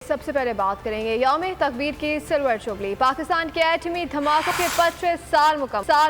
सबसे पहले बात करेंगे यौम तकबीर की सिल्वर जुबली। पाकिस्तान के एटमी धमाकों के 25 साल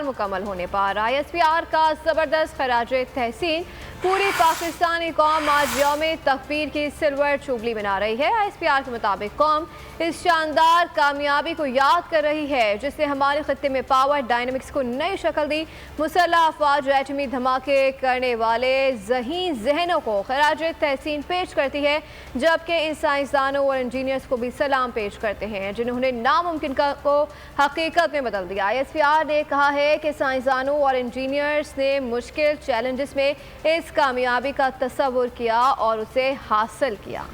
मुकम्मल होने पर ISPR का ज़बरदस्त खराज तहसीन। पूरी पाकिस्तानी कौम आज यौम तकबीर की सिल्वर जुबली मना रही है। ISPR के मुताबिक कौम इस शानदार कामयाबी को याद कर रही है जिसने हमारे खत्ते में पावर डायनामिक्स को नई शक्ल दी। मुसल्लह अफवाज एटमी धमाके करने वाले ज़हीन जहनों को खराज तहसीन पेश करती है, जबकि इन साइंसदानों और इंजीनियर्स को भी सलाम पेश करते हैं जिन्होंने नामुमकिन को हकीकत में बदल दिया। ISPR ने कहा है कि साइंसदानों और इंजीनियर्स ने मुश्किल चैलेंजेस में इस कामयाबी का तस्वुर किया और उसे हासिल किया।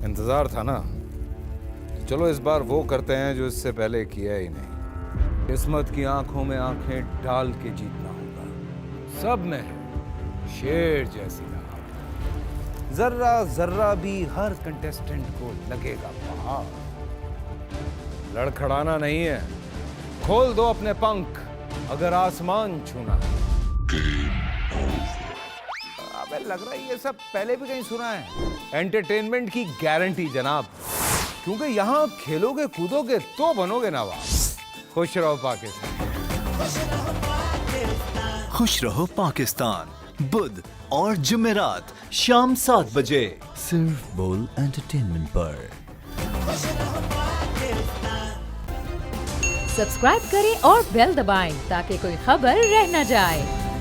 इंतजार था ना, चलो इस बार वो करते हैं जो इससे पहले किया ही नहीं। किस्मत की आंखों में आंखें डाल के जीतना होगा। सब में है शेर जैसी राह, जर्रा जर्रा भी हर कंटेस्टेंट को लगेगा पहाड़। लड़खड़ाना नहीं है, खोल दो अपने पंख अगर आसमान छूना है। अबे लग रहा है ये सब पहले भी कहीं सुना है। एंटरटेनमेंट की गारंटी जनाब, क्योंकि यहाँ खेलोगे कूदोगे तो बनोगे नवाब। खुश रहो पाकिस्तान। खुश रहो पाकिस्तान, बुध और जुमेरात शाम 7 बजे सिर्फ बोल एंटरटेनमेंट पर। सब्सक्राइब करें और बेल दबाएं ताकि कोई खबर रह न जाए।